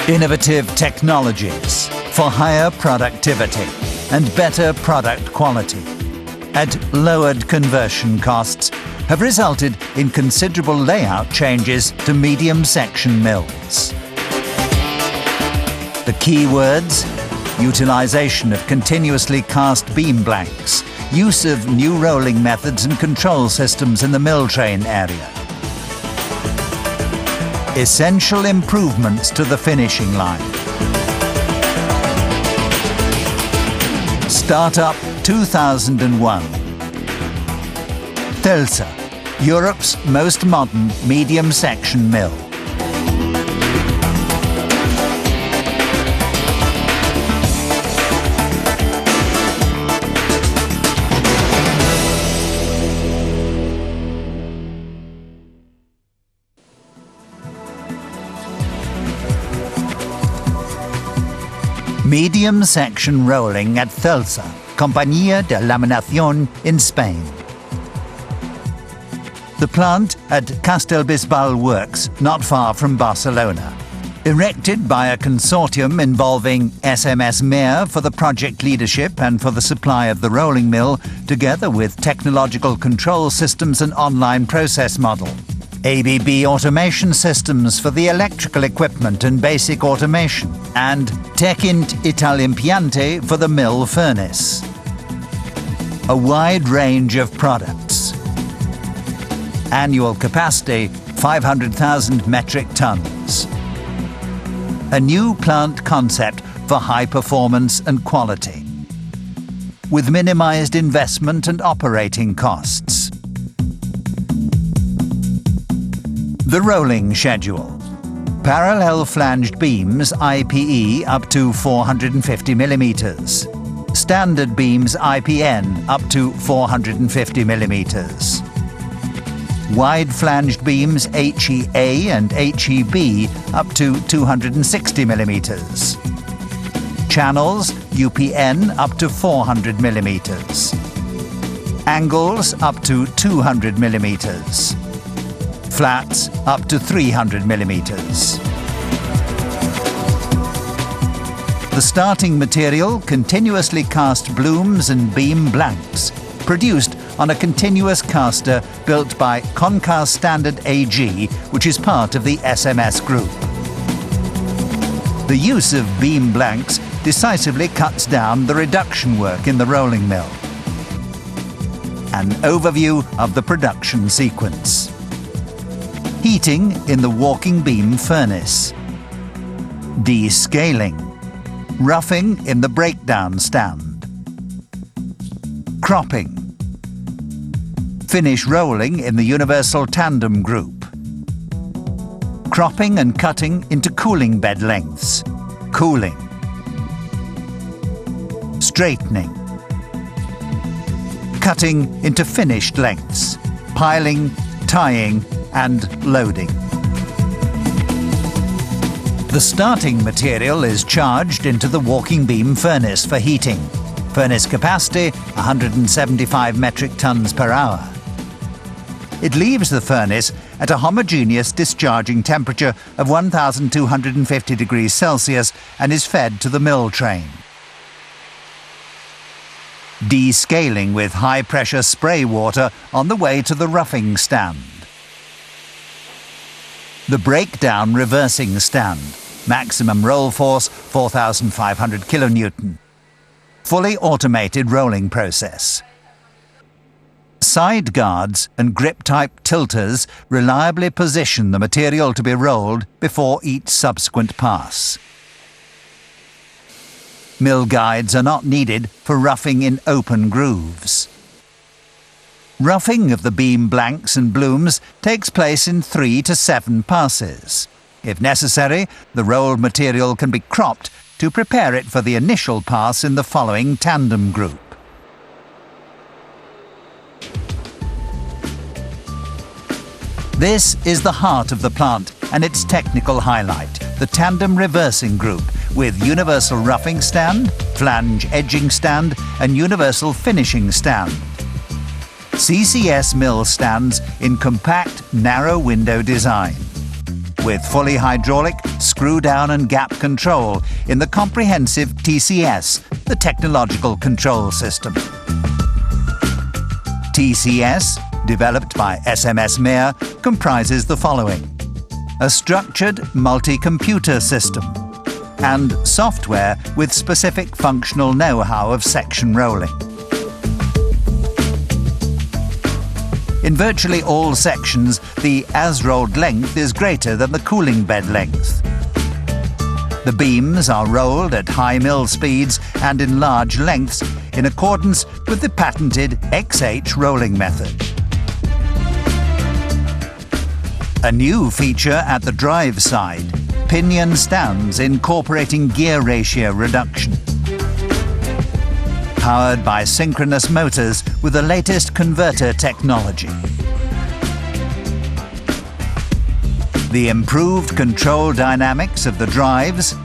Innovative technologies for higher productivity and better product quality at lowered conversion costs have resulted in considerable layout changes to medium section mills. The key words: utilization of continuously cast beam blanks, use of new rolling methods and control systems in the mill train area. Essential improvements to the finishing line. Startup 2001. Telsa, Europe's most modern medium section mill. Medium section rolling at Telsa, Compañía de Laminación in Spain. The plant at Castellbisbal Works, not far from Barcelona. Erected by a consortium involving SMS Meer for the project leadership and for the supply of the rolling mill, together with technological control systems and online process model. ABB automation systems for the electrical equipment and basic automation, and Techint Italimpiante for the mill furnace. A wide range of products. Annual capacity 500,000 metric tons. A new plant concept for high performance and quality, with minimized investment and operating costs. The rolling schedule. Parallel flanged beams IPE up to 450 millimeters. Standard beams IPN up to 450 millimeters. Wide flanged beams HEA and HEB up to 260 millimeters. Channels UPN up to 400 millimeters. Angles up to 200 millimeters. Flats up to 300 millimeters. The starting material continuously cast blooms and beam blanks, produced on a continuous caster built by Concast Standard AG, which is part of the SMS group. The use of beam blanks decisively cuts down the reduction work in the rolling mill. An overview of the production sequence. Heating in the walking beam furnace. Descaling. Roughing in the breakdown stand. Cropping. Finish rolling in the universal tandem group. Cropping and cutting into cooling bed lengths. Cooling. Straightening. Cutting into finished lengths. Piling, tying, and loading. The starting material is charged into the walking beam furnace for heating. Furnace capacity 175 metric tons per hour. It leaves the furnace at a homogeneous discharging temperature of 1250 degrees Celsius and is fed to the mill train. Descaling with high-pressure spray water on the way to the roughing stand. The breakdown reversing stand. Maximum roll force 4,500 kilonewton. Fully automated rolling process. Side guards and grip-type tilters reliably position the material to be rolled before each subsequent pass. Mill guides are not needed for roughing in open grooves. Roughing of the beam blanks and blooms takes place in 3 to 7 passes. If necessary, the rolled material can be cropped to prepare it for the initial pass in the following tandem group. This is the heart of the plant, and its technical highlight, the tandem reversing group, with universal roughing stand, flange edging stand, and universal finishing stand. CCS mill stands in compact, narrow window design, with fully hydraulic screw-down and gap control in the comprehensive TCS, the Technological Control System. TCS, developed by SMS Mir, comprises the following: a structured multi-computer system and software with specific functional know-how of section rolling. In virtually all sections, the as-rolled length is greater than the cooling bed length. The beams are rolled at high mill speeds and in large lengths in accordance with the patented XH rolling method. A new feature at the drive side, pinion stands incorporating gear ratio reduction. Powered by synchronous motors with the latest converter technology. The improved control dynamics of the drives,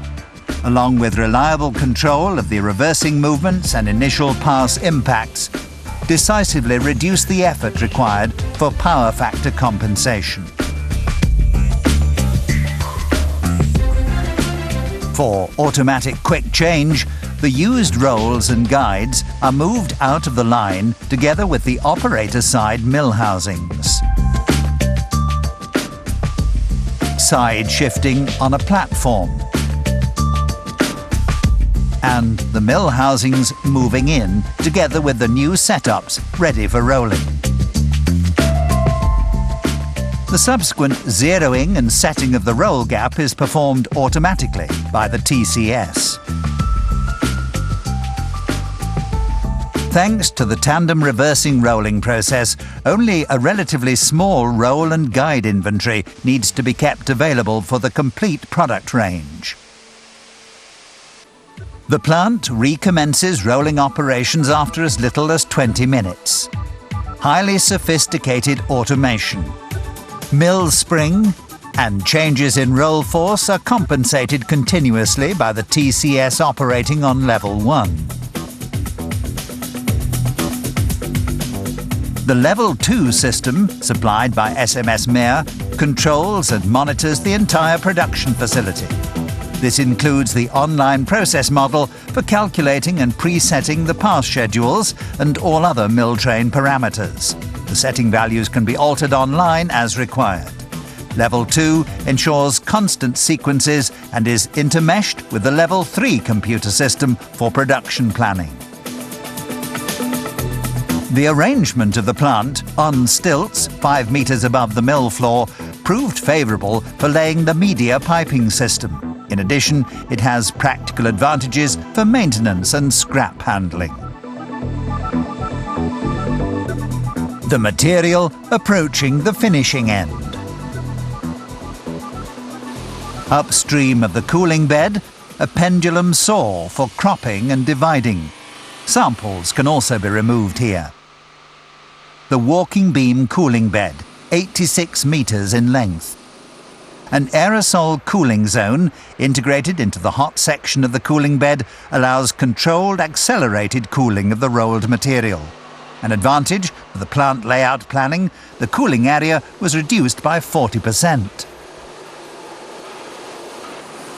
along with reliable control of the reversing movements and initial pass impacts, decisively reduce the effort required for power factor compensation. For automatic quick change, the used rolls and guides are moved out of the line together with the operator side mill housings. Side shifting on a platform. And the mill housings moving in together with the new setups ready for rolling. The subsequent zeroing and setting of the roll gap is performed automatically by the TCS. Thanks to the tandem reversing rolling process, only a relatively small roll and guide inventory needs to be kept available for the complete product range. The plant recommences rolling operations after as little as 20 minutes. Highly sophisticated automation. Mill spring and changes in roll force are compensated continuously by the TCS operating on level 1. The Level 2 system, supplied by SMS Mir, controls and monitors the entire production facility. This includes the online process model for calculating and presetting the pass schedules and all other mill train parameters. The setting values can be altered online as required. Level 2 ensures constant sequences and is intermeshed with the Level 3 computer system for production planning. The arrangement of the plant, on stilts 5 meters above the mill floor, proved favourable for laying the media piping system. In addition, it has practical advantages for maintenance and scrap handling. The material approaching the finishing end. Upstream of the cooling bed, a pendulum saw for cropping and dividing. Samples can also be removed here. The walking beam cooling bed, 86 meters in length. An aerosol cooling zone integrated into the hot section of the cooling bed allows controlled accelerated cooling of the rolled material. An advantage of the plant layout planning, the cooling area was reduced by 40%.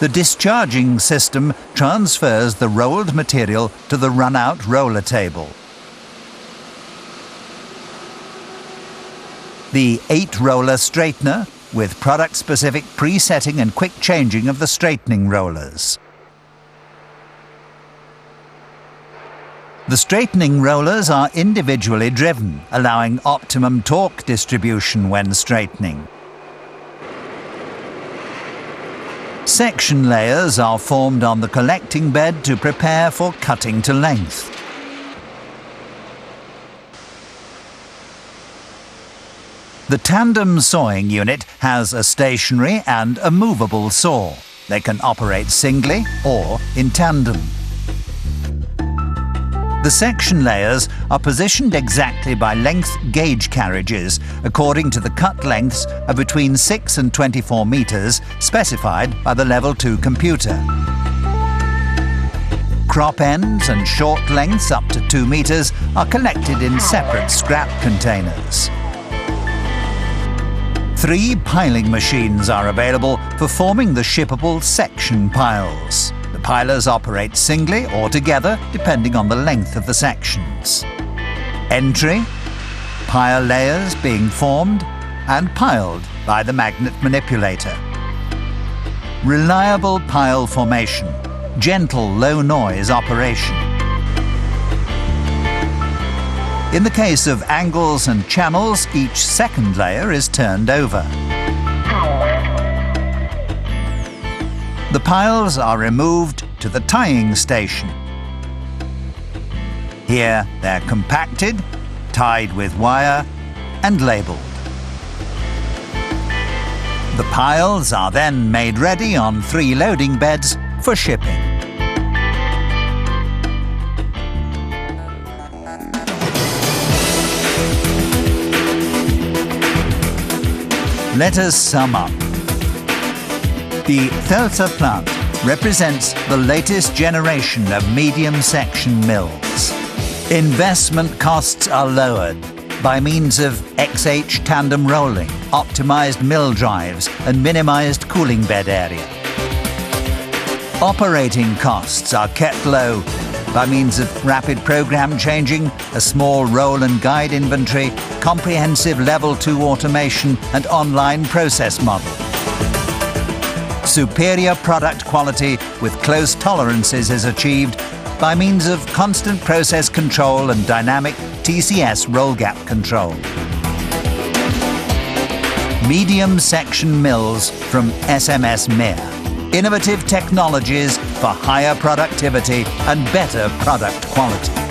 The discharging system transfers the rolled material to the run-out roller table. The 8-roller straightener with product-specific presetting and quick changing of the straightening rollers. The straightening rollers are individually driven, allowing optimum torque distribution when straightening. Section layers are formed on the collecting bed to prepare for cutting to length. The tandem sawing unit has a stationary and a movable saw. They can operate singly or in tandem. The section layers are positioned exactly by length gauge carriages according to the cut lengths of between 6 and 24 metres specified by the Level 2 computer. Crop ends and short lengths up to 2 metres are collected in separate scrap containers. 3 piling machines are available for forming the shippable section piles. The pilers operate singly or together depending on the length of the sections. Entry, pile layers being formed and piled by the magnet manipulator. Reliable pile formation, gentle low noise operation. In the case of angles and channels, each second layer is turned over. The piles are removed to the tying station. Here they're compacted, tied with wire and labelled. The piles are then made ready on 3 loading beds for shipping. Let us sum up. The Thelta plant represents the latest generation of medium section mills. Investment costs are lowered by means of XH tandem rolling, optimized mill drives and minimized cooling bed area. Operating costs are kept low by means of rapid program changing, a small roll and guide inventory, comprehensive Level 2 automation and online process model. Superior product quality with close tolerances is achieved by means of constant process control and dynamic TCS roll gap control. Medium section mills from SMS Mir. Innovative technologies for higher productivity and better product quality.